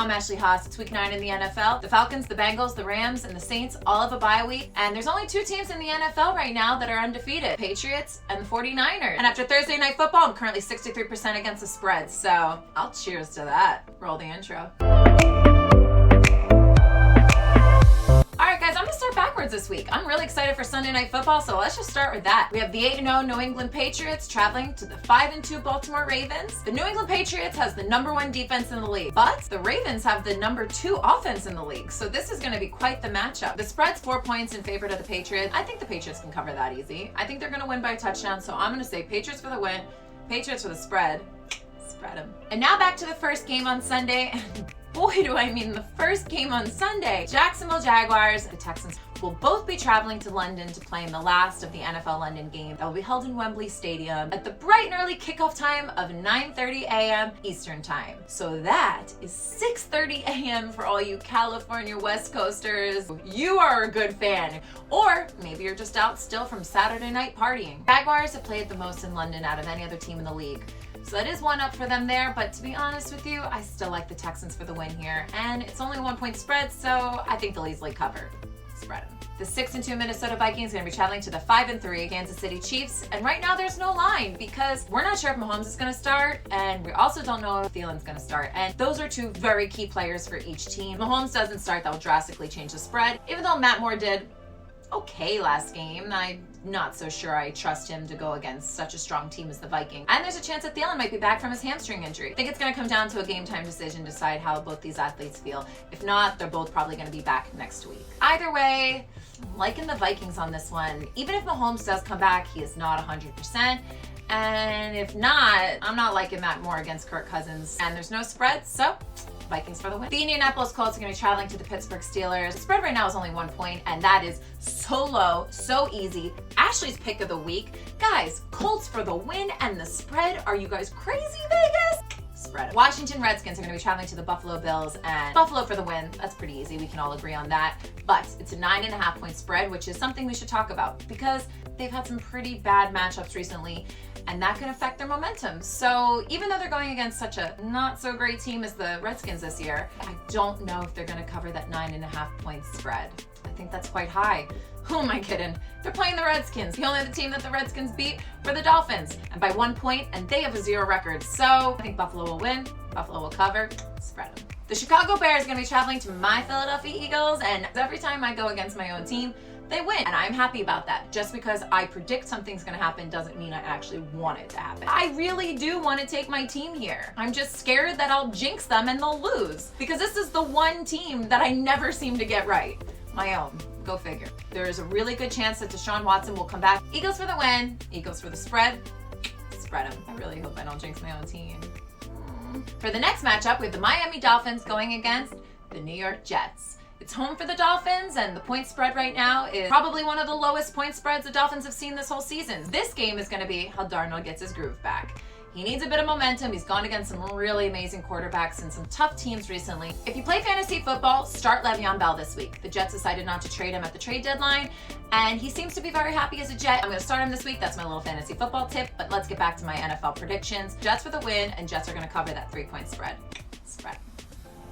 I'm Ashley Haas. It's week 9 in the NFL. The Falcons, the Bengals, the Rams, and the Saints all have a bye week. And there's only 2 teams in the NFL right now that are undefeated, Patriots and the 49ers. And after Thursday Night Football, I'm currently 63% against the spread. So I'll cheers to that. Roll the intro. Alright guys, I'm going to start backwards this week. I'm really excited for Sunday Night Football, so let's just start with that. We have the 8-0 New England Patriots traveling to the 5-2 Baltimore Ravens. The New England Patriots has the #1 defense in the league, but the Ravens have the #2 offense in the league, so this is going to be quite the matchup. The spread's 4 points in favor of the Patriots. I think the Patriots can cover that easy. I think they're going to win by a touchdown, so I'm going to say Patriots for the win, Patriots for the spread. Spread them. And now back to the first game on Sunday. Boy, do I mean the first game on Sunday. Jacksonville Jaguars, the Texans will both be traveling to London to play in the last of the NFL London game that will be held in Wembley Stadium at the bright and early kickoff time of 9:30 a.m. Eastern Time. So that is 6:30 a.m. for all you California West Coasters. You are a good fan. Or maybe you're just out still from Saturday night partying. Jaguars have played the most in London out of any other team in the league. So that is one up for them there, but to be honest with you, I still like the Texans for the win here. And it's only a 1-point spread, so I think they'll easily cover. Spread them. The 6-2 Minnesota Vikings are going to be traveling to the 5-3 Kansas City Chiefs. And right now there's no line because we're not sure if Mahomes is going to start, and we also don't know if Thielen's going to start. And those are 2 very key players for each team. Mahomes doesn't start, that will drastically change the spread. Even though Matt Moore did okay last game, I'm not so sure I trust him to go against such a strong team as the Vikings. And there's a chance that Thielen might be back from his hamstring injury. I think it's going to come down to a game time decision to decide how both these athletes feel. If not, they're both probably going to be back next week. Either way, I'm liking the Vikings on this one. Even if Mahomes does come back, he is not 100%. And if not, I'm not liking Matt Moore against Kirk Cousins. And there's no spread, so Vikings for the win. The Indianapolis Colts are going to be traveling to the Pittsburgh Steelers. The spread right now is only 1 point, and that is so low, so easy. Ashley's pick of the week. Guys, Colts for the win and the spread. Are you guys crazy, Vegas? Spread it. Washington Redskins are going to be traveling to the Buffalo Bills, and Buffalo for the win. That's pretty easy. We can all agree on that. But it's a 9.5 point spread, which is something we should talk about because they've had some pretty bad matchups recently, and that can affect their momentum. So even though they're going against such a not so great team as the Redskins this year, I don't know if they're going to cover that 9.5 point spread. I think that's quite high. Who am I kidding? They're playing the Redskins. The only other team that the Redskins beat were the Dolphins, and by 1 point, and they have a 0 record. So I think Buffalo will win. Buffalo will cover. Spread them. The Chicago Bears are going to be traveling to my Philadelphia Eagles, and every time I go against my own team, they win. And I'm happy about that. Just because I predict something's going to happen doesn't mean I actually want it to happen. I really do want to take my team here. I'm just scared that I'll jinx them and they'll lose because this is the one team that I never seem to get right. My own. Go figure. There is a really good chance that Deshaun Watson will come back. Eagles for the win. Eagles for the spread. Spread them. I really hope I don't jinx my own team. For the next matchup, we have the Miami Dolphins going against the New York Jets. It's home for the Dolphins, and the point spread right now is probably one of the lowest point spreads the Dolphins have seen this whole season. This game is going to be how Darnold gets his groove back. He needs a bit of momentum. He's gone against some really amazing quarterbacks and some tough teams recently. If you play fantasy football, start Le'Veon Bell this week. The Jets decided not to trade him at the trade deadline, and he seems to be very happy as a Jet. I'm going to start him this week. That's my little fantasy football tip, but let's get back to my NFL predictions. Jets for the win, and Jets are going to cover that 3-point spread. Spread.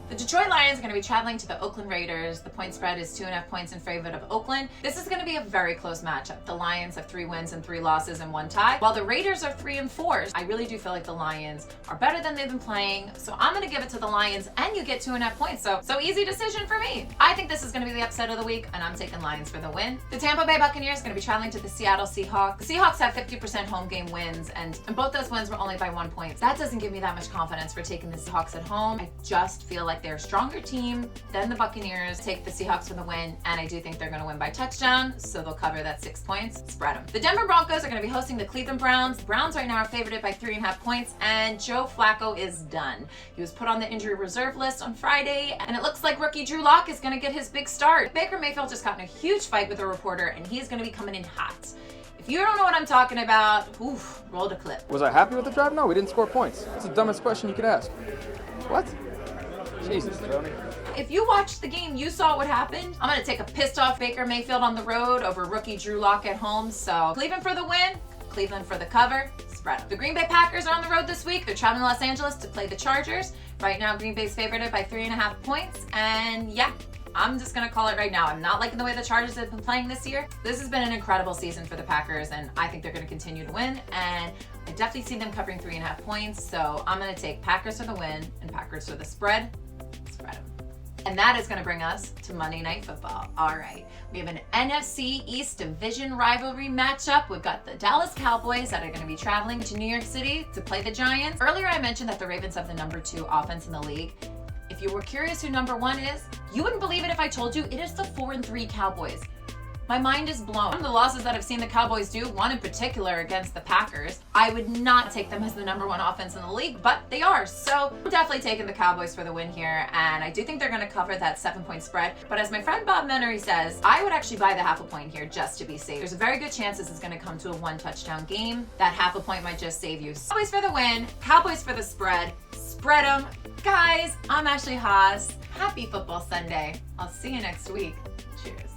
The Detroit Lions are going to be traveling to the Oakland Raiders. The point spread is 2.5 points in favor of Oakland. This is going to be a very close matchup. The Lions have 3 wins and 3 losses and 1 tie, while the Raiders are 3-4. I really do feel like the Lions are better than they've been playing, so I'm going to give it to the Lions, and you get 2.5 points. So easy decision for me. I think this is going to be the upset of the week, and I'm taking Lions for the win. The Tampa Bay Buccaneers are going to be traveling to the Seattle Seahawks. The Seahawks have 50% home game wins, and both those wins were only by 1 point. That doesn't give me that much confidence for taking the Seahawks at home. I just feel like they're a stronger team than the Buccaneers. Take the Seahawks for the win, and I do think they're going to win by touchdown, so they'll cover that 6 points. Spread them. The Denver Broncos are going to be hosting the Cleveland Browns. The Browns right now are favored by 3.5 points, and Joe Flacco is done. He was put on the injury reserve list on Friday, and it looks like rookie Drew Lock is going to get his big start. Baker Mayfield just got in a huge fight with a reporter, and he's going to be coming in hot. If you don't know what I'm talking about, oof, roll the clip. Was I happy with the drive? No, we didn't score points. It's the dumbest question you could ask. What? Jesus, Tony. If you watched the game, you saw what happened. I'm going to take a pissed off Baker Mayfield on the road over rookie Drew Lock at home. So Cleveland for the win, Cleveland for the cover. spread them. The Green Bay Packers are on the road this week. They're traveling to Los Angeles to play the Chargers. Right now, Green Bay's favored by 3.5 points. And yeah, I'm just going to call it right now. I'm not liking the way the Chargers have been playing this year. This has been an incredible season for the Packers, and I think they're going to continue to win. And I definitely see them covering 3.5 points. So I'm going to take Packers for the win and Packers for the spread. Spread them. And that is going to bring us to Monday Night Football. All right, we have an NFC East Division rivalry matchup. We've got the Dallas Cowboys that are going to be traveling to New York City to play the Giants. Earlier, I mentioned that the Ravens have the number 2 offense in the league. If you were curious who number 1 is, you wouldn't believe it if I told you it is the 4-3 Cowboys. My mind is blown. The losses that I've seen the Cowboys do, one in particular against the Packers, I would not take them as the number 1 offense in the league, but they are. So I'm definitely taking the Cowboys for the win here, and I do think they're going to cover that 7-point spread. But as my friend Bob Menery says, I would actually buy the half a point here just to be safe. There's a very good chance this is going to come to a 1-touchdown game. That half a point might just save you. Cowboys for the win, Cowboys for the spread. Spread them. Guys, I'm Ashley Haas. Happy Football Sunday. I'll see you next week. Cheers.